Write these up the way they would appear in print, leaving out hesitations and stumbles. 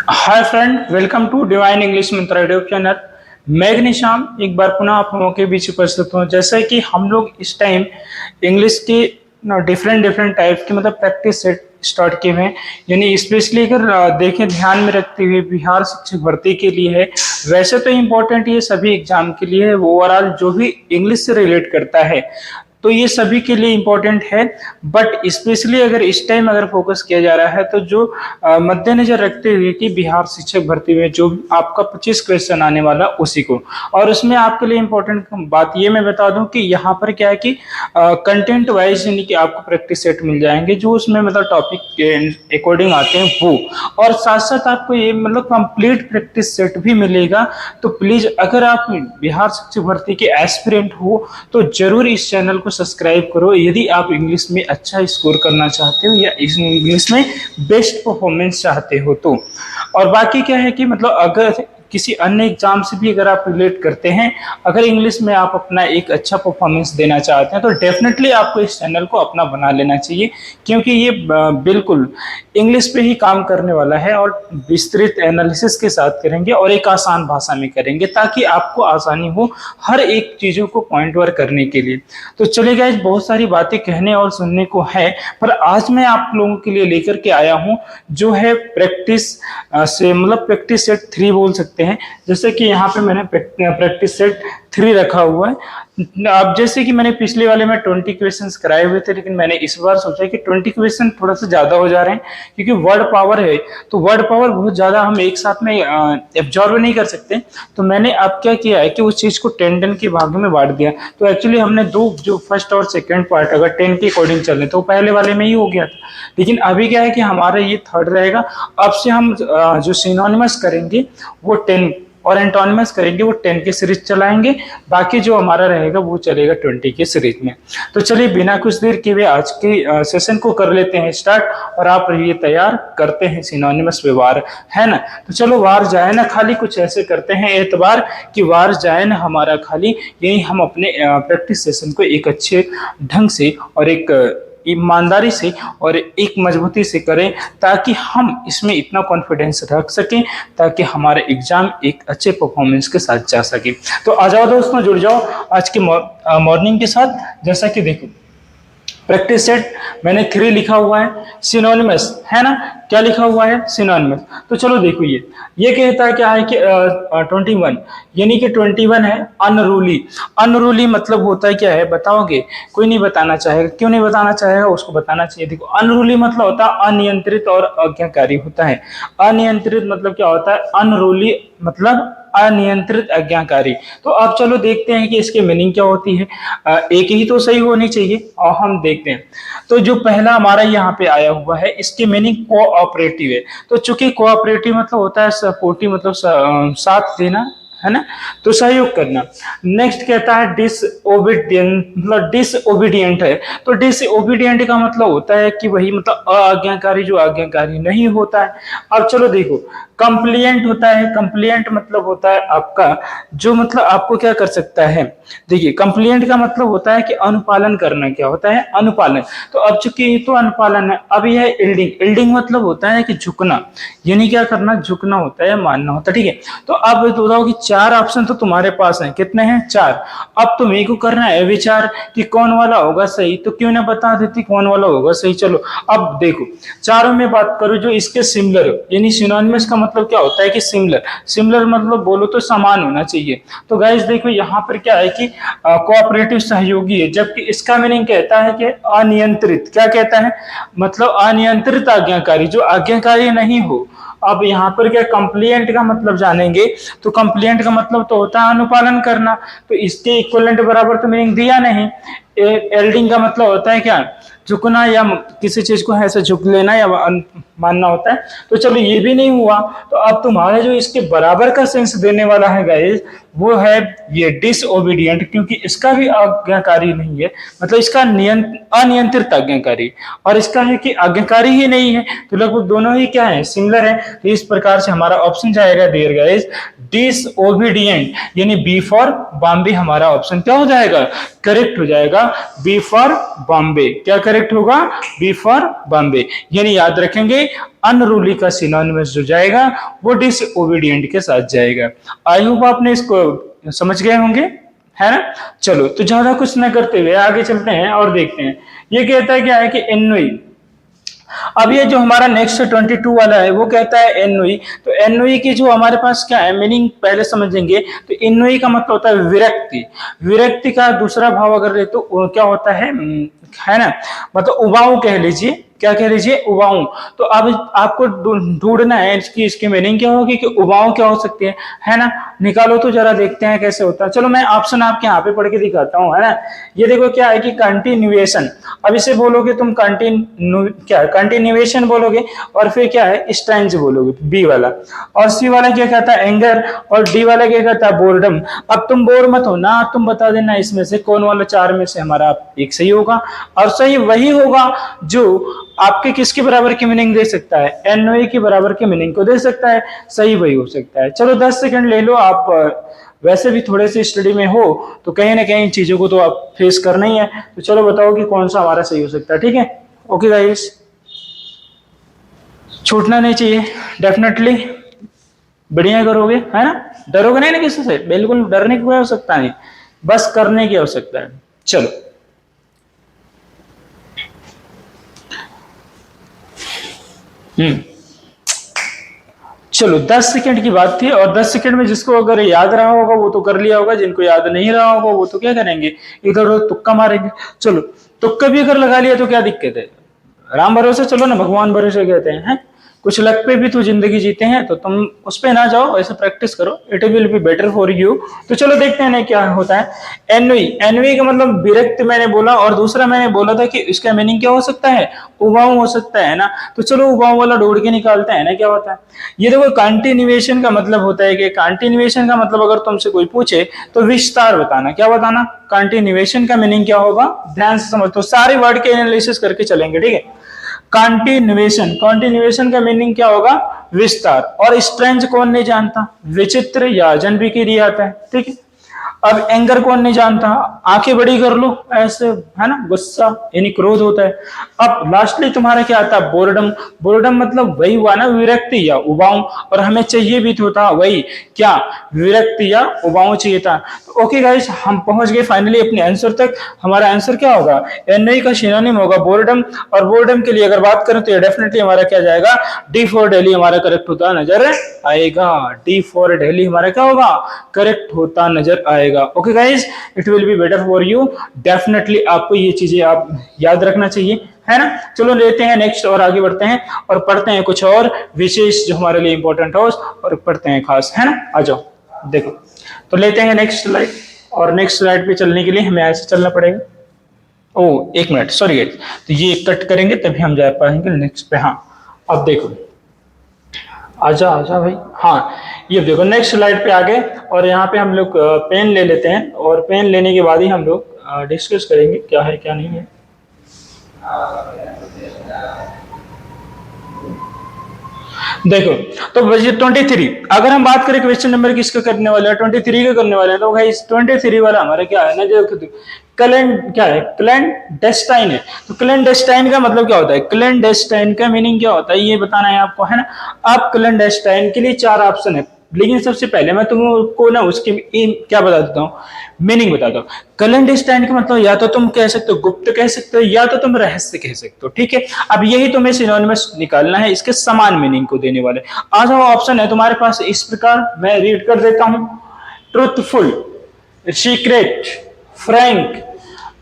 Hi friend, welcome to divine English mantra YouTube channel. मैं निशाम एक बार पुनः आप लोगों के बीच उपस्थित हूँ। जैसे कि हम लोग इस टाइम इंग्लिश की डिफरेंट डिफरेंट टाइप के मतलब प्रैक्टिस सेट स्टार्ट किए हुए हैं। यानी स्पेशली अगर देखें ध्यान में रखते हुए बिहार शिक्षक भर्ती के लिए है। वैसे तो इम्पोर्टेंट ये सभी एग्जाम के लिए है, ओवरऑल जो भी इंग्लिश से रिलेट करता है तो ये सभी के लिए इम्पोर्टेंट है। बट स्पेशली अगर इस टाइम अगर फोकस किया जा रहा है तो जो मद्देनजर रखते हुए कि बिहार शिक्षक भर्ती में जो आपका 25 क्वेश्चन आने वाला उसी को, और उसमें आपके लिए इम्पोर्टेंट बात ये मैं बता दूं कि यहाँ पर क्या है कि कंटेंट वाइज यानी कि आपको प्रैक्टिस सेट मिल जाएंगे जो उसमें मतलब टॉपिक के अकॉर्डिंग आते हैं वो, और साथ साथ आपको ये मतलब कंप्लीट प्रैक्टिस सेट भी मिलेगा। तो प्लीज अगर आप बिहार शिक्षक भर्ती के एस्पिरेंट हो तो जरूर इस चैनल को सब्सक्राइब करो यदि आप इंग्लिश में अच्छा स्कोर करना चाहते हो या इंग्लिश में बेस्ट परफॉर्मेंस चाहते हो तो। और बाकी क्या है कि मतलब अगर किसी अन्य एग्जाम से भी अगर आप रिलेट करते हैं, अगर इंग्लिश में आप अपना एक अच्छा परफॉर्मेंस देना चाहते हैं तो डेफिनेटली आपको इस चैनल को अपना बना लेना चाहिए, क्योंकि ये बिल्कुल इंग्लिश पे ही काम करने वाला है और विस्तृत एनालिसिस के साथ करेंगे और एक आसान भाषा में करेंगे ताकि आपको आसानी हो हर एक चीज़ों को पॉइंट वर करने के लिए। तो चलिए गाइस, बहुत सारी बातें कहने और सुनने को है, पर आज मैं आप लोगों के लिए लेकर के आया हूं जो है प्रैक्टिस से मतलब प्रैक्टिस सेट 3 बोल सकते हैं। जैसे कि यहाँ पे मैंने प्रैक्टिस सेट 3 रखा हुआ है। अब जैसे कि मैंने पिछले वाले में 20 क्वेश्चंस कराए हुए थे, लेकिन मैंने इस बार सोचा कि 20 क्वेश्चन थोड़ा सा ज्यादा हो जा रहे हैं क्योंकि वर्ड पावर है, तो वर्ड पावर बहुत ज्यादा हम एक साथ में एब्जॉर्व नहीं कर सकते। तो मैंने अब क्या किया है कि उस चीज को 10 के भागों में बांट दिया। तो एक्चुअली हमने दो जो फर्स्ट और सेकंड पार्ट अगर 10 के अकॉर्डिंग चले तो पहले वाले में ही हो गया था, लेकिन अभी क्या है कि हमारा ये थर्ड रहेगा। अब से हम जो सिनोनिमस करेंगे वो 10 और एंटोनिमस करेंगे वो 10 के सीरीज चलाएंगे, बाकी जो हमारा रहेगा वो चलेगा 20 के सीरीज में। तो चलिए बिना कुछ देर किए हुए आज के सेशन को कर लेते हैं स्टार्ट, और आप रहिए तैयार, करते हैं सिनोनिमस व्यवहार, है ना। तो चलो वार जाए ना खाली, कुछ ऐसे करते हैं एतबार कि वार जाए ना हमारा खाली, यही हम अपने प्रैक्टिस सेशन को एक अच्छे ढंग से और एक ईमानदारी से और एक मजबूती से करें ताकि हम इसमें इतना कॉन्फिडेंस रख सकें ताकि हमारा एग्जाम एक अच्छे परफॉर्मेंस के साथ जा सके। तो आ जाओ दोस्तों, जुड़ जाओ आज के मॉर्निंग के साथ। जैसा कि देखो प्रैक्टिस सेट मैंने 3 लिखा हुआ है, सिनोनिमस है ना, क्या लिखा हुआ है सिनोनिमस। तो चलो देखो ये कहता है क्या है कि 21 यानी कि 21 है अनरूली। अनरूली मतलब होता है क्या है बताओगे? कोई नहीं बताना चाहेगा, क्यों नहीं बताना चाहेगा, उसको बताना चाहिए। देखो अनरूली मतलब होता है अनियंत्रित और आज्ञाकारी होता है। अनियंत्रित मतलब क्या होता है? अनरूली मतलब अनियंत्रित आज्ञाकारी। तो अब चलो देखते हैं कि इसकी मीनिंग क्या होती है। एक ही तो सही होनी चाहिए और हम देखते हैं। तो जो पहला हमारा यहाँ पे आया हुआ है इसकी मीनिंग कोऑपरेटिव है। तो चूंकि कोऑपरेटिव मतलब होता है सपोर्टिव, मतलब साथ देना, है ना, तो सहयोग करना। नेक्स्ट कहता है डिसओबीडियंट, मतलब डिसओबीडियंट है। तो डिसओबीडियंट का मतलब होता है कि वही मतलब आज्ञाकारी, जो आज्ञाकारी नहीं होता है। अब चलो देखो कंप्लिएंट होता है। कंप्लिएंट मतलब होता है आपका जो मतलब आपको क्या कर सकता है। देखिए कंप्लिएंट का मतलब होता है कि अनुपालन करना। क्या होता है? अनुपालन। तो अब चूंकि तो अनुपालन है, अब यह है इल्डिंग। इल्डिंग मतलब होता है कि झुकना, यानी क्या करना? झुकना होता है, मानना होता है, ठीक है। तो अब बताओ कि 4 ऑप्शन तो तुम्हारे पास हैं, कितने हैं? 4। अब तुम्हें को करना है विचार कि कौन वाला होगा सही, तो क्यों ना बता देती कौन वाला होगा सही। चलो अब देखो चारों में बात करो जो इसके सिमिलर, यानी सिनोनिमस का मतलब क्या होता है कि सिमिलर। सिमिलर मतलब बोलो तो समान होना चाहिए। तो गाइस देखो यहाँ पर क्या है कि कोऑपरेटिव सहयोगी है, जबकि इसका मीनिंग कहता है कि अनियंत्रित। क्या कहता है? मतलब अनियंत्रित आज्ञाकारी, जो आज्ञाकारी नहीं हो। अब यहाँ पर क्या कंप्लिएंट का मतलब जानेंगे, तो कंप्लिएंट का मतलब तो होता है अनुपालन करना। तो इसके इक्विवेलेंट बराबर तो मीनिंग दिया नहीं। एल्डिंग का मतलब होता है क्या? झुकना, या किसी चीज को ऐसे झुक लेना या मानना होता है। तो चलो ये भी नहीं हुआ, तो अब तुम्हारे जो इसके बराबर का सेंस देने वाला है गाइस वो है ये डिसओबीडियंट, क्योंकि इसका भी आज्ञाकारी नहीं है, मतलब इसका अनियंत्रित आज्ञाकारी, और इसका है कि आज्ञाकारी ही नहीं है। तो लगभग दोनों ही क्या है? सिमिलर है। तो इस प्रकार से हमारा ऑप्शन जाएगा डियर गाइस डिसओबीडियंट, यानी बी फॉर बॉम्बे हमारा ऑप्शन क्या हो जाएगा? करेक्ट हो जाएगा। B for Bombay. क्या करेक्ट होगा? B for Bombay. यानी याद रखेंगे अनरूली का सिनोनिमस जो जाएगा वो डिसओबीडिएंट के साथ जाएगा। आई होप आपने इसको समझ गए होंगे, है ना। चलो तो ज्यादा कुछ ना करते हुए आगे चलते हैं और देखते हैं। ये कहता है क्या है कि एनोई। अब ये जो हमारा नेक्स्ट 22 वाला है वो कहता है एनोई। तो एनोई की जो हमारे पास क्या है मीनिंग पहले समझेंगे। तो एनोई का मतलब होता है विरक्ति। विरक्ति का दूसरा भाव अगर ले तो वो क्या होता है ना, मतलब उबाऊ कह लीजिए। क्या कह लीजिए? उबाऊ। तो अब आपको ढूंढना है इसकी मीनिंग क्या होगी कि उबाऊ क्या हो सकती है ना। निकालो तो जरा देखते हैं कैसे होता है। चलो मैं ऑप्शन आपके यहाँ पे पढ़ के दिखाता हूँ, है ना। ये देखो क्या है कि कंटिन्यूएशन। अब इसे बोलोगे तुम कंटिन्यूएशन बोलोगे, और फिर क्या है स्ट्रेंज बोलोगे, बी वाला। और सी वाला क्या कहता है? एंगर। और डी वाला क्या कहता है? बोर्डम। अब तुम बोर मत हो ना, तुम बता देना इसमें से कौन वाला चार में से हमारा एक सही होगा। और सही वही होगा जो आपके किसके बराबर की मीनिंग दे सकता है? एनओई के बराबर की मीनिंग को दे सकता है। सही वही हो सकता है। चलो 10 सेकंड ले लो आप। वैसे भी थोड़े से स्टडी में हो तो कहीं ना कहीं चीजों को तो आप फेस करना ही है। तो चलो बताओ कि कौन सा हमारा सही हो सकता है। ठीक है, ओके गाइस, छूटना नहीं चाहिए। डेफिनेटली बढ़िया करोगे, है ना। डरोगे नहीं ना किसी से, बिल्कुल डरने की कोई आवश्यकता नहीं, बस करने की आवश्यकता है। चलो चलो 10 सेकंड की बात थी, और 10 सेकंड में जिसको अगर याद रहा होगा वो तो कर लिया होगा, जिनको याद नहीं रहा होगा वो तो क्या करेंगे, इधर उधर तुक्का मारेंगे। चलो तुक्का भी अगर लगा लिया तो क्या दिक्कत है, राम भरोसे चलो ना, भगवान भरोसे कहते हैं। कुछ लक पे भी तो जिंदगी जीते हैं, तो तुम उस पे ना जाओ, ऐसे प्रैक्टिस करो, it will be better for you. तो चलो देखते हैं ना क्या होता है। एनवी। एनवी का मतलब विरक्त मैंने बोला, और दूसरा मैंने बोला था कि इसका मीनिंग क्या हो सकता है? उबाऊ हो सकता है ना। तो चलो उबाऊ वाला ढूंढ के निकालते हैं ना क्या होता है। ये देखो कंटिन्यूएशन का मतलब होता है कि कंटिन्यूएशन का मतलब अगर तुमसे कोई पूछे तो विस्तार बताना। क्या बताना? कंटिन्यूएशन का मीनिंग क्या होगा, ध्यान से समझ। तो सारे वर्ड के एनालिसिस करके चलेंगे, ठीक है। कंटिन्यूएशन, कंटिन्यूएशन का मीनिंग क्या होगा? विस्तार। और स्ट्रेंज कौन नहीं जानता? विचित्र या अजनबी के लिए आता है, ठीक है। अब एंगर कौन नहीं जानता? आंखें बड़ी कर लो ऐसे, है ना, गुस्सा यानी क्रोध होता है। अब लास्टली तुम्हारा क्या आता है? बोर्डम। बोर्डम मतलब वही हुआ ना, विरक्ति या उबाऊ, और हमें चाहिए भी तो था वही क्या, विरक्ति या उबाऊ चाहिए था। तो ओके गाइस, हम पहुंच गए फाइनली अपने आंसर तक। हमारा आंसर क्या होगा? एनआई का सिनोनिम होगा बोर्डम। और बोर्डम के लिए अगर बात करें तो डेफिनेटली हमारा क्या जाएगा? डी फॉर दिल्ली हमारा करेक्ट होता नजर आएगा। डी फॉर दिल्ली हमारा क्या होगा? करेक्ट होता नजर आएगा। Okay guys, it will be better for you. Definitely आपको ये चीजें आप याद रखना चाहिए, है ना। चलो लेते हैं नेक्स्ट और आगे बढ़ते हैं और पढ़ते हैं कुछ और विशेष जो हमारे लिए इंपॉर्टेंट हो, और पढ़ते हैं खास, है ना। आ जाओ देखो, तो लेते हैं नेक्स्ट स्लाइड। और नेक्स्ट स्लाइड पे चलने के लिए हमें ऐसे चलना पड़ेगा। ओ एक मिनट, सॉरी गाइज, तो ये कट करेंगे तभी हम जा पाएंगे नेक्स्ट पे। हाँ अब देखो, आजा आजा भाई। हाँ ये देखो नेक्स्ट स्लाइड पे आ गए, और यहाँ पे हम लोग पेन ले लेते हैं, और पेन लेने के बाद ही हम लोग डिस्कस करेंगे क्या है क्या नहीं है। देखो तो 23, अगर हम बात करें क्वेश्चन नंबर किसका करने वाले हैं, 23 का करने वाले हैं, तो भाई 23 वाला हमारा क्या है ना, जो क्या है, क्लैंडेस्टाइन है। तो क्लैंडेस्टाइन का मतलब क्या होता है? क्लैंडेस्टाइन का मीनिंग क्या होता है ये बताना है आपको, है ना। आप क्लैंडेस्टाइन के लिए 4 ऑप्शन है, लेकिन सबसे पहले मैं तुमको ना उसकी क्या बता देता हूँ, मीनिंग बताता हूँ। क्लैंडेस्टाइन का मतलब या तो तुम कह सकते हो गुप्त कह सकते हो, या तो तुम रहस्य कह सकते हो, ठीक है। अब यही तुम्हें सिनोनिमस निकालना है इसके समान मीनिंग को देने वाले। आज वो ऑप्शन है तुम्हारे पास इस प्रकार, मैं रीड कर देता हूं। Truthful, secret, Frank,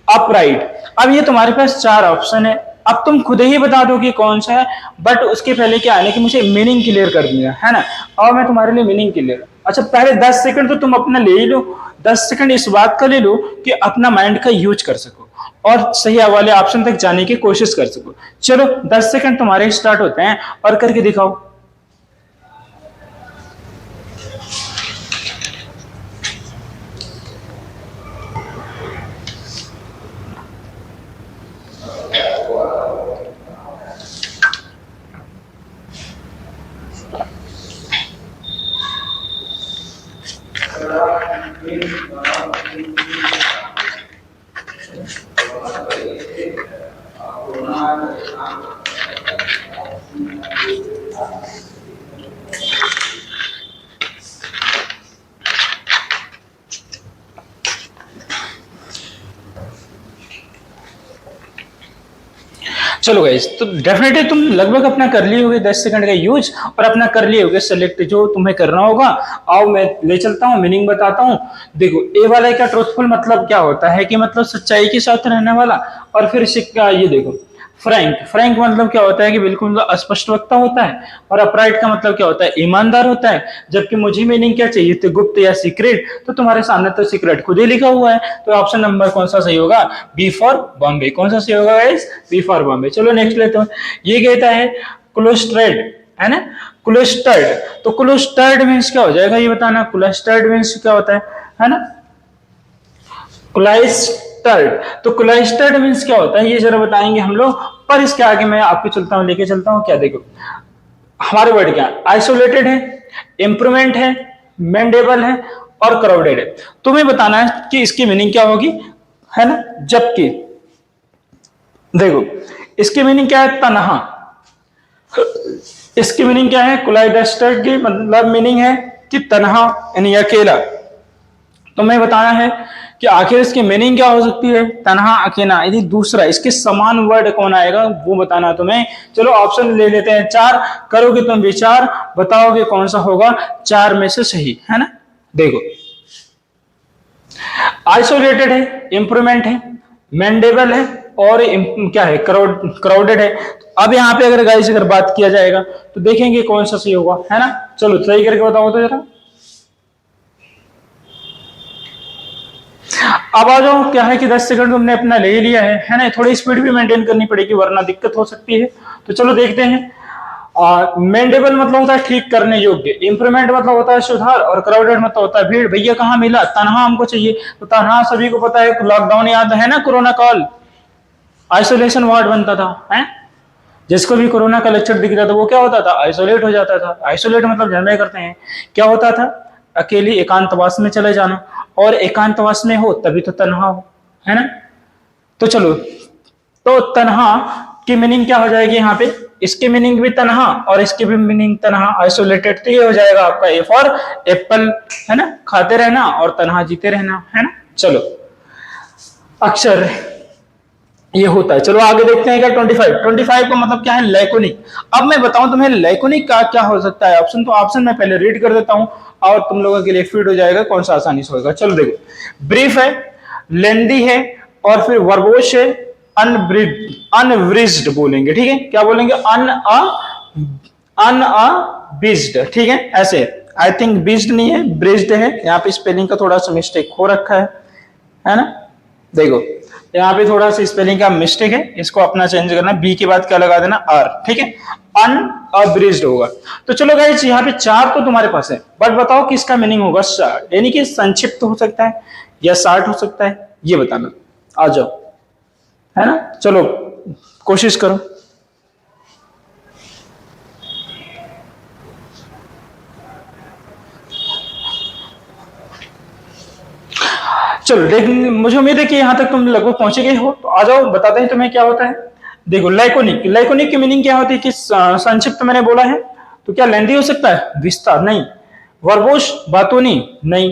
upright. अब ये तुम्हारे पास 4 ऑप्शन है। अब तुम खुद ही बता दो कि कौन सा है, बट उसके पहले क्या है कि मुझे मीनिंग क्लियर कर दिया, है ना। और मैं तुम्हारे लिए मीनिंग क्लियर, अच्छा पहले 10 सेकंड तो तुम अपना ले ही लो। 10 सेकंड इस बात का ले लो कि अपना माइंड का यूज कर सको और सही वाले ऑप्शन तक जाने की कोशिश कर सको। चलो 10 सेकंड तुम्हारे स्टार्ट होते हैं, और करके दिखाओ। चलो गाइस, तो डेफिनेटली तुम लगभग अपना कर लिए होगे 10 सेकंड का यूज, और अपना कर लिए होगे सिलेक्ट जो तुम्हें करना होगा। आओ मैं ले चलता हूँ, मीनिंग बताता हूँ। देखो, ए वाला का ट्रूथफुल मतलब क्या होता है कि मतलब सच्चाई के साथ रहने वाला। और फिर सिक्का, ये देखो फ्रैंक, फ्रैंक मतलब क्या होता है कि बिल्कुल मतलब अस्पष्ट वक्ता होता है। और अपराइट का मतलब क्या होता है, ईमानदार होता है। जबकि मुझे मीनिंग क्या चाहिए थी, गुप्त या सीक्रेट, तो तुम्हारे सामने तो सीक्रेट खुद ही लिखा हुआ है। तो ऑप्शन नंबर कौन सा सही होगा, बी फॉर बॉम्बे। कौन सा सही होगा गाइस, बी फॉर बॉम्बे। चलो नेक्स्ट लेते हैं। ये कहता है क्लोस्ट्रेड, है ना, क्लोस्टर्ड। तो क्लोस्टर्ड मीन्स क्या हो जाएगा, ये बताना। क्लोस्टर्ड मीन्स क्या होता है ना, क्लाइस्टर्ड। तो क्लाइस्टर्ड मीन्स क्या होता है, ये जरा बताएंगे हम लोग। पर इसके आगे मैं आपको चलता हूं, लेके चलता हूं। क्या देखो, हमारे वर्ड क्या, आइसोलेटेड है, इंप्रूवमेंट है, मेंडेबल है, और क्राउडेड है। तुम्हें बताना है कि इसकी मीनिंग क्या होगी, है ना। जबकि देखो, इसकी मीनिंग क्या है, तनहा। इसकी मीनिंग क्या है, क्लाइस्टर्ड की मतलब मीनिंग है कि तनहा यानी अकेला। तुम्हें बताना है कि आखिर इसकी मीनिंग क्या हो सकती है, तन्हा, अकेला। यदि दूसरा इसके समान वर्ड कौन आएगा वो बताना तुम्हें। चलो ऑप्शन ले लेते हैं 4। करोगे तुम विचार, बताओगे कौन सा होगा 4 में से सही, है ना। देखो, आइसोलेटेड है, इंप्रूवमेंट है, मेंडेबल है, और क्या है, क्राउडेड है। अब यहाँ पे अगर गाइस अगर बात किया जाएगा तो देखेंगे कौन सा सही होगा, है ना। चलो सही करके बताओ तो जरा। अब आ जाओ, क्या है कि 10 सेकंड तुमने अपना ले लिया है ना। थोड़ी स्पीड भी मेंटेन करनी पड़ेगी वरना दिक्कत हो सकती है। तो चलो देखते हैं। मेंडेबल मतलब होता है ठीक करने योग्य, इंप्रूवमेंट मतलब होता है सुधार, और क्राउडेड मतलब होता है भीड़। भैया कहाँ मिला, तनहा हमको चाहिए। तो तनहा सभी को पता है, लॉकडाउन याद है ना, कोरोना काल, आइसोलेशन वार्ड बनता था, है। जिसको भी कोरोना का लक्षण दिखता था वो क्या होता था, आइसोलेट हो जाता था। आइसोलेट मतलब जानते करते हैं क्या होता था, अकेली एकांतवास में चले जाना। और एकांतवास में हो तभी तो तन्हा हो, है ना। तो चलो, तो तन्हा की मीनिंग क्या हो जाएगी यहाँ पे, इसकी मीनिंग भी तन्हा और इसकी भी मीनिंग तन्हा, आइसोलेटेड। तो ये हो जाएगा आपका ए फॉर एप्पल, है ना, खाते रहना और तन्हा जीते रहना, है ना। चलो, अक्षर ये होता है। चलो आगे देखते हैं क्या, 25 का मतलब क्या है, लैकोनिक। अब मैं बताऊं तुम्हें लैकोनिक का क्या हो सकता है ऑप्शन। तो ऑप्शन मैं पहले रीड कर देता हूं और तुम लोगों के लिए फीड हो जाएगा कौन सा आसानी से होगा। चलो देखो, ब्रीफ है, लेंदी है, और फिर वर्बोश है, अनब्रिज्ड बोलेंगे, ठीक है। क्या बोलेंगे, अनअबिज्ड, ठीक है, ऐसे। आई थिंक बिज्ड नहीं है, ब्रिज्ड है। यहाँ पे स्पेलिंग का थोड़ा सा मिस्टेक हो रखा है ना। देखो, यहाँ पे थोड़ा सा स्पेलिंग का मिस्टेक है, इसको अपना चेंज करना। बी के बाद क्या लगा देना, आर, ठीक है। अनअब्रिज्ड होगा। तो चलो गाइस, यहाँ पे 4 तो तुम्हारे पास है, बट बताओ किसका मीनिंग होगा, शार्ट, यानी कि संक्षिप्त हो सकता है या शार्ट हो सकता है, ये बताना। आ जाओ, है ना। चलो कोशिश करो। चलो, लेकिन मुझे उम्मीद है कि यहाँ तक तुम लगभग पहुंचे गए हो। तो आ जाओ, बताते हैं तुम्हें क्या होता है। देखो, लैकोनिक, लैकोनिक की मीनिंग क्या होती है कि संक्षिप्त मैंने बोला है। तो क्या लेंदी हो सकता है, विस्तार नहीं। वर्बोश, बातूनी, नहीं।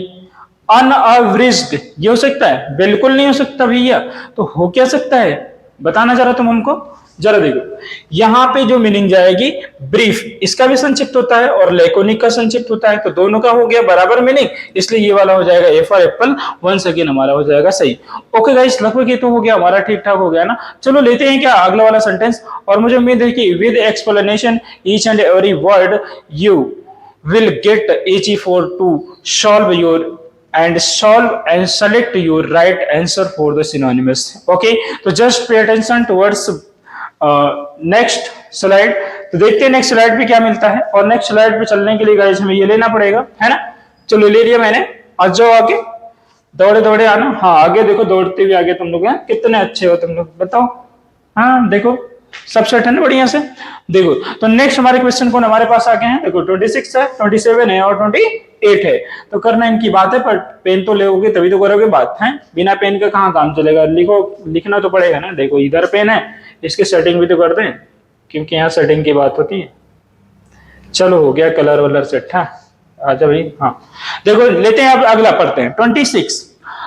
अनअब्रिज्ड ये हो सकता है, बिल्कुल नहीं हो सकता भैया। तो हो क्या सकता है, बताना जरा तुम हमको। जरा देखो, यहाँ पे जो मीनिंग जाएगी, ब्रीफ, इसका भी संक्षिप्त होता है और लैकोनिक का संक्षिप्त होता है। तो दोनों का हो गया बराबर मीनिंग, इसलिए ये वाला हो जाएगा A for apple. Once again हमारा हो जाएगा सही। ओके गाइस, लगभग ये तो हो गया हमारा, ठीक ठाक हो गया ना। चलो लेते हैं क्या अगला वाला सेंटेंस। और मुझे उम्मीद है कि with explanation each and every word you will get easy for to solve your and solve and select your right answer for the synonymous. Okay, तो just pay attention towards next slide. तो देखते हैं next slide पे क्या मिलता है। और next slide पे चलने के लिए गाइस हमें ये लेना पड़ेगा, है ना। चलो ले लिया मैंने, आ जाओ आगे, दौड़े दौड़े आना। हाँ आगे देखो, दौड़ते हुए आगे तुम लोग हैं, कितने अच्छे हो तुम लोग, बताओ। हाँ देखो, सब सेट है ना बढ़िया से। देखो तो नेक्स्ट हमारे क्वेश्चन कौन हमारे पास आ गए हैं, देखो 26 है, 27 है और 28 है। तो करना इनकी बात है, पर पेन तो लोगे तभी तो करोगे बात है, बिना पेन का कहाँ काम चलेगा, लिखो लिखना तो पड़ेगा ना। देखो इधर पेन है, इसकी सेटिंग भी तो कर दें, क्योंकि यहाँ सेटिंग की बात होती है। चलो हो गया कलर वलर सेट है, आजा भाई। हाँ देखो लेते हैं अब अगला पढ़ते हैं 26।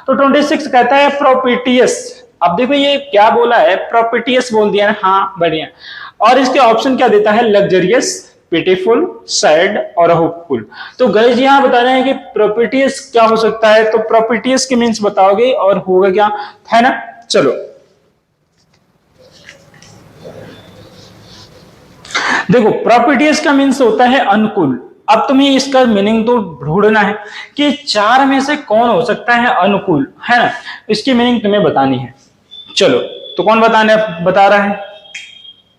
तो 26 कहता है प्रोपिटियस। अब देखो ये क्या बोला है, प्रोपिटियस बोल दिया ना, हाँ बढ़िया। और इसके ऑप्शन क्या देता है, लग्जरियस, पिटीफुल, सैड और होपफुल। तो गाइस यहाँ बता रहे हैं कि प्रोपिटियस क्या हो सकता है, तो प्रोपिटियस के मीन्स बताओगे और होगा क्या, है ना। चलो देखो प्रोपिटियस का मीन्स होता है अनुकूल। अब तुम्हें इसका मीनिंग तो ढूंढना है कि चार में से कौन हो सकता है अनुकूल, है ना। इसकी मीनिंग तुम्हें बतानी है। चलो तो कौन बता रहा है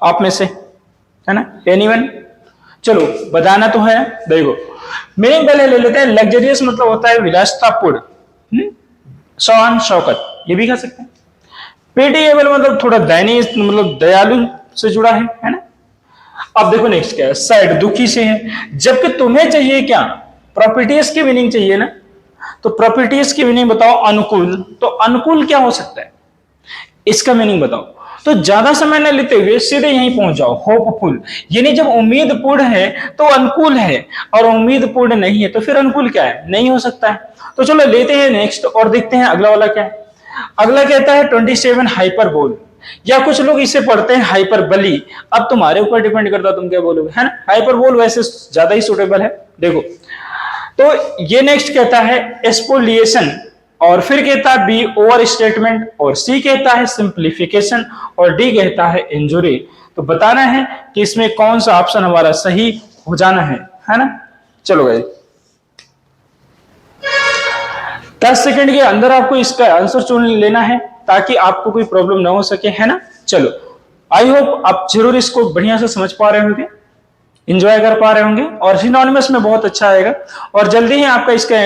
आप में से, है ना, एनीवन। चलो बताना तो है। देखो मीनिंग पहले ले लेते हैं। लग्जरियस मतलब होता है विलासतापूर्ण, शान शौकत, ये भी कह सकते हैं। पेटिएबल मतलब थोड़ा दयनीय, मतलब दयालु से जुड़ा है ना। अब देखो नेक्स्ट क्या है, सैड दुखी से है। जबकि तुम्हें चाहिए क्या, प्रॉपर्टीज की मीनिंग चाहिए ना। तो प्रॉपर्टीज की मीनिंग बताओ अनुकूल। तो अनुकूल क्या हो सकता है, इसका मीनिंग बताओ। तो ज्यादा समय न लेते हुए सीधे यहीं पहुंच जाओ, होपफुल। यानी जब उम्मीद पूर्ण है तो अनुकूल है, और उम्मीद पूर्ण नहीं है तो फिर अनुकूल क्या है, नहीं हो सकता है। तो चलो लेते हैं नेक्स्ट और देखते हैं अगला वाला क्या है। अगला कहता है 27 हाइपरबोल, या कुछ लोग इसे पढ़ते हैं हाइपरबली। अब तुम्हारे ऊपर डिपेंड करता तुम क्या बोलोगे, है ना। हाइपरबोल वैसे ज्यादा ही सुटेबल है। देखो तो ये नेक्स्ट कहता है एक्सपोलिएशन, और फिर कहता है बी ओवर स्टेटमेंट, और सी कहता है सिंप्लीफिकेशन, और डी कहता है इंजुरी। तो बताना है कि इसमें कौन सा ऑप्शन हमारा सही हो जाना है ना। चलो भाई 10 सेकंड के अंदर आपको इसका आंसर चुन लेना है, ताकि आपको कोई प्रॉब्लम ना हो सके, है ना। चलो आई होप आप जरूर इसको बढ़िया से समझ पा रहे होंगे, इंजॉय कर पा रहे होंगे, और सिनोनिमस में बहुत अच्छा आएगा। और जल्दी ही आपका इसका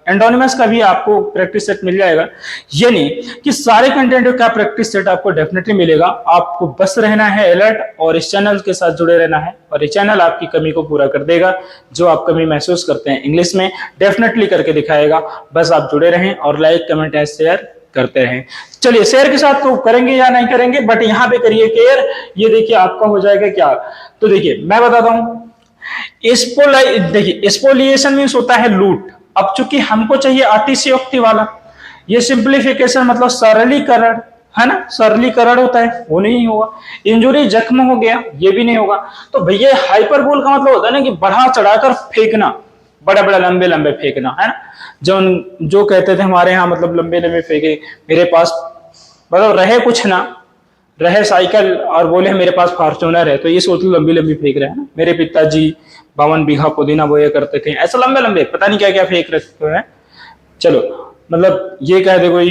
एंडोनिमस का भी आपको प्रैक्टिस सेट मिल जाएगा। ये नहीं कि सारे कंटेंट का प्रैक्टिस सेट आपको डेफिनेटली मिलेगा। आपको बस रहना है अलर्ट, और इस चैनल के साथ जुड़े रहना है, और ये चैनल आपकी कमी को पूरा कर देगा। जो आप कमी महसूस करते हैं इंग्लिश में, डेफिनेटली करके दिखाएगा। बस आप जुड़े रहें और लाइक कमेंट एंड शेयर करते रहें। चलिए शेयर के साथ तो करेंगे या नहीं करेंगे, बट यहाँ पे करिए केयर। ये देखिए आपका हो जाएगा क्या, तो देखिए मैं बताता हूं। देखिए स्पोलिएशन मीन्स होता है लूट। अब चूंकि हमको चाहिए अतिशयोक्ति वाला, ये सिंप्लीफिकेशन मतलब सरलीकरण, है ना, सरलीकरण होता है, वो नहीं होगा। इंजुरी जख्म हो गया, ये भी नहीं होगा। तो भैया हाइपरबोल का मतलब होता है ना कि बढ़ा चढ़ाकर फेंकना, बड़ा बड़ा लंबे लंबे फेंकना, है ना। जो कहते थे हमारे यहाँ, मतलब लंबे लंबे फेंके। मेरे पास मतलब रहे कुछ ना रहे साइकिल, और बोले मेरे पास फॉर्च्यूनर है, तो ये सोच लो लंबी लंबी फेंक रहे हैं ना। मेरे पिताजी 52 बीघा पुदीना बोया करते थे, ऐसे लंबे लंबे पता नहीं क्या क्या फेंक रहे हैं। चलो मतलब ये कह दे कोई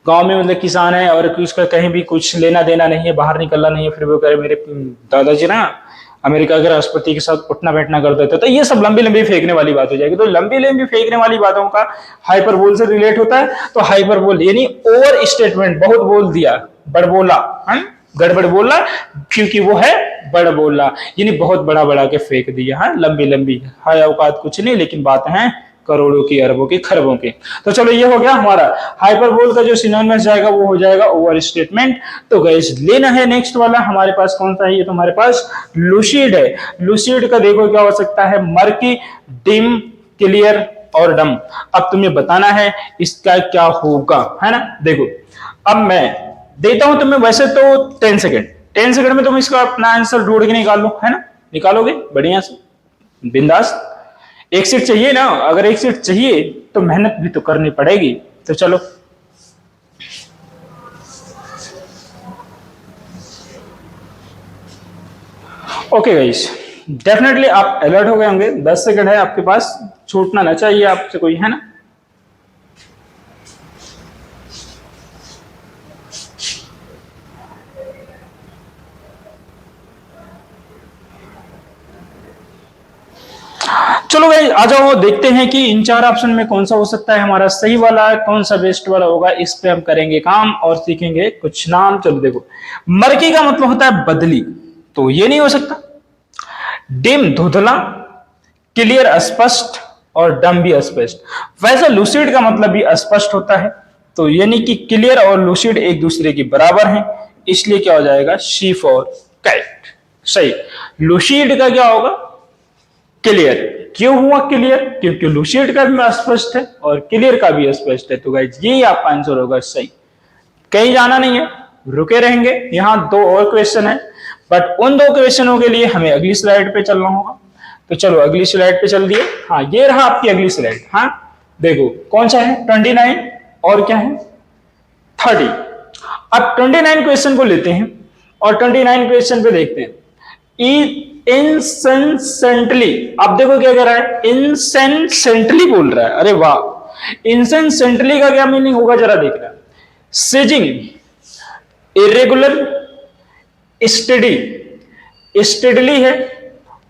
गांव में मतलब किसान है, और उसका कहीं भी कुछ लेना देना नहीं है, बाहर निकलना नहीं है, फिर वो कहे मेरे दादाजी ना अमेरिका के राष्ट्रपति के साथ उठना बैठना करते थे। तो ये सब लंबी लंबी फेंकने वाली बात हो जाएगी। तो लंबी लंबी फेंकने वाली बातों का हाइपरबोल से रिलेट होता है। तो हाइपरबोल यानी ओवर स्टेटमेंट, बहुत बोल दिया, बड़ बोला, गड़बड़ बोला, क्योंकि वो है बड़ बोला, यानी बहुत बड़ा बड़ा के फेंक दिया, है लंबी लंबी। हाय औकात कुछ नहीं, लेकिन बात है करोड़ों की, अरबों की, खरबों की। तो चलो ये हो गया हमारा हाइपरबोल का जो सिनोनिमस जाएगा वो हो जाएगा ओवर स्टेटमेंट। तो गाइस लेना है नेक्स्ट वाला हमारे पास कौन सा है, ये तो हमारे पास लूसिड है। लूसिड का देखो क्या हो सकता है, मर्की, डिम, क्लियर और डम। अब तुम्हें बताना है इसका क्या होगा, है ना। देखो अब मैं देता हूं तुम्हें वैसे तो 10 सेकंड, 10 सेकंड में तुम इसका अपना आंसर ढूंढ के निकाल लो, है ना। निकालोगे बढ़िया से, बिंदास। एक सीट चाहिए ना, अगर एक सीट चाहिए तो मेहनत भी तो करनी पड़ेगी। तो चलो ओके गाइस, डेफिनेटली आप अलर्ट हो गए होंगे। 10 सेकंड है आपके पास, छूटना ना चाहिए आपसे कोई, है ना। चलो भाई आ जाओ, देखते हैं कि इन चार ऑप्शन में कौन सा हो सकता है हमारा सही वाला, कौन सा बेस्ट वाला होगा। इस पे हम करेंगे काम और सीखेंगे कुछ नाम। चलो देखो, मरकी का मतलब होता है बदली, तो ये नहीं हो सकता। डिम धुंधला, क्लियर स्पष्ट, और डम भी स्पष्ट। वैसे लूसिड का मतलब भी स्पष्ट होता है, तो यानी कि क्लियर और लूसिड एक दूसरे के बराबर हैं, इसलिए क्या हो जाएगा, सी फॉर कैट। सही। लूसिड का क्या होगा, क्लियर। क्यों हुआ क्लियर, क्योंकि लूसिड का भी स्पष्ट है और क्लियर का भी स्पष्ट है, तो गाइस यही आपका आंसर होगा सही। कहीं जाना नहीं है, रुके रहेंगे, यहां दो और क्वेश्चन है, बट उन दो क्वेश्चनों के लिए हमें अगली स्लाइड पे चलना होगा। तो चलो अगली स्लाइड पे चल दिए। हाँ, ये रहा आपकी अगली स्लाइड। हाँ देखो कौन सा है, 29 और क्या है 30। अब 29 क्वेश्चन को लेते हैं और 29 क्वेश्चन पे देखते हैं। इंसेंसेंटली, अब देखो क्या कह रहा है, इंसेंसेंटली बोल रहा है, अरे वाह। इंसेंसेंटली का क्या मीनिंग होगा जरा देखना। सीजिंग, इरेगुलर, स्टडी, स्टडली है,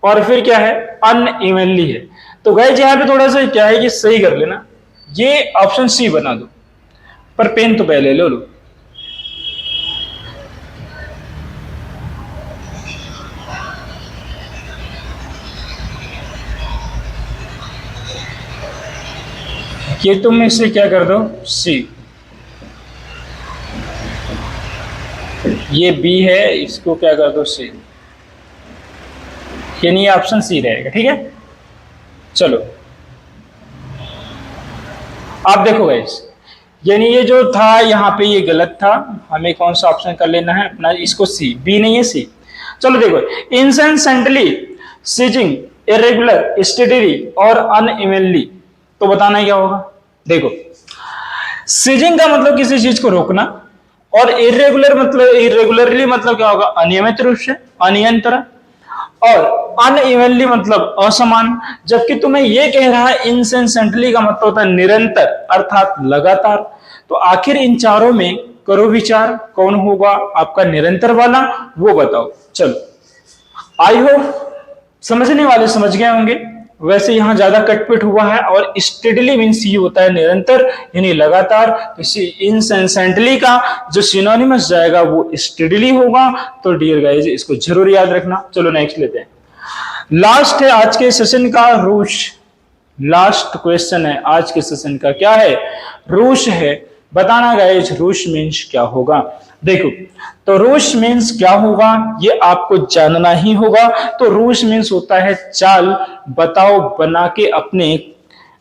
और फिर क्या है, अनइवनली है। तो गाइस यहां पे थोड़ा सा क्या है कि सही कर लेना, ये ऑप्शन सी बना दो, पर पेन तो पहले ले लो। ये तुम इसे क्या कर दो, सी। ये बी है, इसको क्या कर दो, सी। यानी ऑप्शन सी रहेगा, ठीक है। चलो आप देखो गाइस, यानी ये जो था यहाँ पे ये गलत था, हमें कौन सा ऑप्शन कर लेना है अपना, इसको सी, बी नहीं है सी। चलो देखो, इंसेंसेंटली, सीजिंग, इरेगुलर, स्टडीली और अनइवनली, तो बताना क्या होगा। देखो, सीजिंग का मतलब किसी चीज को रोकना, और इरेगुलर मतलब, इरेगुलरली मतलब क्या होगा, अनियमित रूप से, अनियंत्रण, और अनइवनली मतलब असमान। जबकि तुम्हें यह कह रहा है इंसेंसेंटली का मतलब होता है निरंतर, अर्थात लगातार। तो आखिर इन चारों में करो विचार, कौन होगा आपका निरंतर वाला, वो बताओ। चलो आई होप समझने वाले समझ गए होंगे। वैसे यहां ज्यादा कटपिट हुआ है, और स्टेडली मीन्स ये होता है निरंतर यानी लगातार। तो इंसेंसेंटली का जो सिनोनिमस जाएगा वो स्टेडली होगा। तो डियर गाइस इसको जरूर याद रखना। चलो नेक्स्ट लेते हैं, लास्ट है आज के सेशन का रूश। लास्ट क्वेश्चन है आज के सेशन का, क्या है, रूश है। बताना गाइस रूश मीन्स क्या होगा। देखो, तो रूश मीन्स क्या होगा ये आपको जानना ही होगा। तो रूश मीन्स होता है चाल, बताओ बना के अपने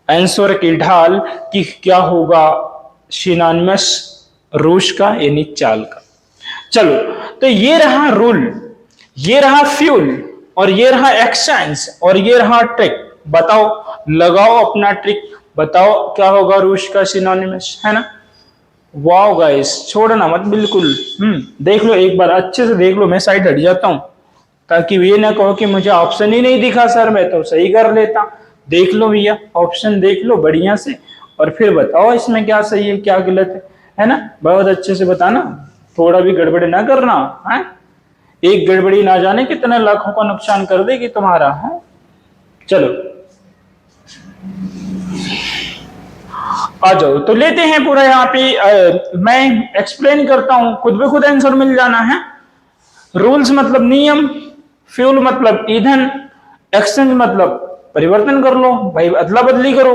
आंसर की ढाल कि क्या होगा सिनोनिमस रूश का यानी चाल का। चलो, तो ये रहा रूल, ये रहा फ्यूल, और ये रहा एक्सचेंज, और ये रहा ट्रिक। बताओ, लगाओ अपना ट्रिक, बताओ क्या होगा रूश का सिनोनिमस, है ना। वाओ गाइस, छोड़ना मत बिल्कुल। देख लो एक बार अच्छे से देख लो, मैं साइड हट जाता हूं ताकि ये ना कहो कि मुझे ऑप्शन ही नहीं दिखा सर, मैं तो सही कर लेता। देख लो भैया, ऑप्शन देख लो बढ़िया से, और फिर बताओ इसमें क्या सही है क्या गलत है ना। बहुत अच्छे से बताना, थोड़ा भी गड़बड़ी ना करना है। एक गड़बड़ी ना जाने कितने लाखों का नुकसान कर देगी तुम्हारा है। चलो आ जाओ, तो लेते हैं पूरा यहाँ पे मैं एक्सप्लेन करता हूं, खुद भी खुद आंसर मिल जाना है। रूल्स मतलब नियम, फ्यूल मतलब ईंधन, एक्सचेंज मतलब परिवर्तन कर लो भाई, अदला बदली करो,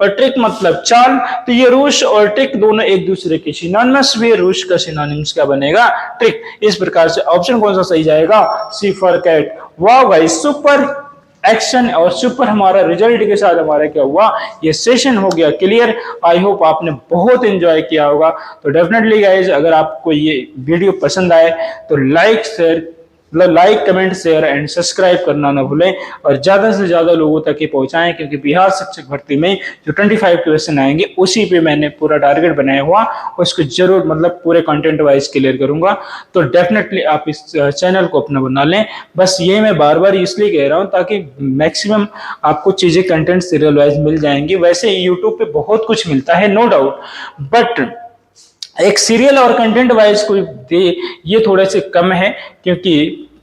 और ट्रिक मतलब चाल। तो ये रूश और ट्रिक दोनों एक दूसरे के सिनोनिमस भी। रूश का सिनोनिमस क्या बनेगा, ट्रिक। इस प्रकार से ऑप्शन कौन सा सही जाएगा, सी फॉर कैट। वाह भाई, सुपर एक्शन और सुपर हमारा रिजल्ट के साथ हमारा क्या हुआ, ये सेशन हो गया क्लियर। आई होप आपने बहुत एंजॉय किया होगा। तो डेफिनेटली गाइज अगर आपको ये वीडियो पसंद आए तो like comment share and subscribe करना ना भूलें, और ज्यादा से ज्यादा लोगों तक ये पहुंचाएं, क्योंकि बिहार शिक्षक भर्ती में जो 25 क्वेश्चन आएंगे उसी पे मैंने पूरा टारगेट बनाया हुआ, उसको जरूर मतलब पूरे कंटेंट वाइज क्लियर करूंगा। तो डेफिनेटली आप इस चैनल को अपना बना लें। बस ये मैं बार बार इसलिए कह रहा हूं ताकि मैक्सिमम आपको चीजें कंटेंट सीरियल वाइज मिल जाएंगी। वैसे यूट्यूब पे बहुत कुछ मिलता है नो डाउट, बट एक सीरियल और कंटेंट वाइज कोई दे ये थोड़े से कम है, क्योंकि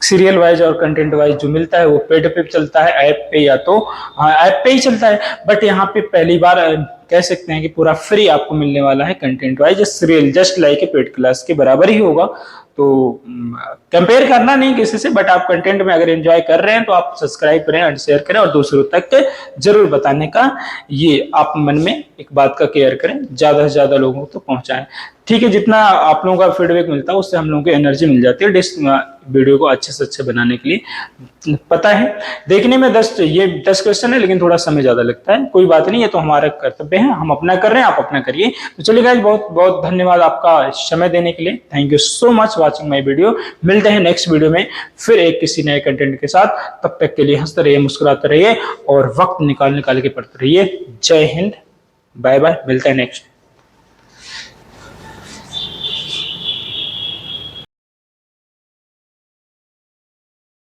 सीरियल वाइज और कंटेंट वाइज जो मिलता है वो पेड पे चलता है, ऐप पे या तो ऐप पे ही चलता है। बट यहाँ पे पहली बार कह सकते हैं कि पूरा फ्री आपको मिलने वाला है content wise, serial just like a paid class के बराबर ही होगा। तो कंपेयर करना नहीं किसी से, बट आप कंटेंट में अगर एंजॉय कर रहे हैं तो आप सब्सक्राइब करें और शेयर करें और दूसरों तक जरूर बताने का ये आप मन में एक बात का केयर करें, ज्यादा से ज्यादा लोगों को तो पहुंचाएं। ठीक है, जितना आप लोगों का फीडबैक मिलता है उससे हम लोगों को एनर्जी मिल जाती है वीडियो को अच्छे से अच्छे बनाने के लिए। पता है देखने में 10 क्वेश्चन है लेकिन थोड़ा समय ज्यादा लगता है, कोई बात नहीं, ये तो हमारा कर्तव्य है, हम अपना कर रहे हैं, आप अपना करिए। तो चलिए गाइस, बहुत बहुत धन्यवाद आपका समय देने के लिए। Thank you so much watching my video. मिलते हैं नेक्स्ट वीडियो में फिर एक किसी नए कंटेंट के साथ। तब तक के लिए हंसते रहिए, मुस्कुराते रहिए और वक्त निकाल के पढ़ते रहिए। जय हिंद, बाय बाय, मिलते हैं नेक्स्ट।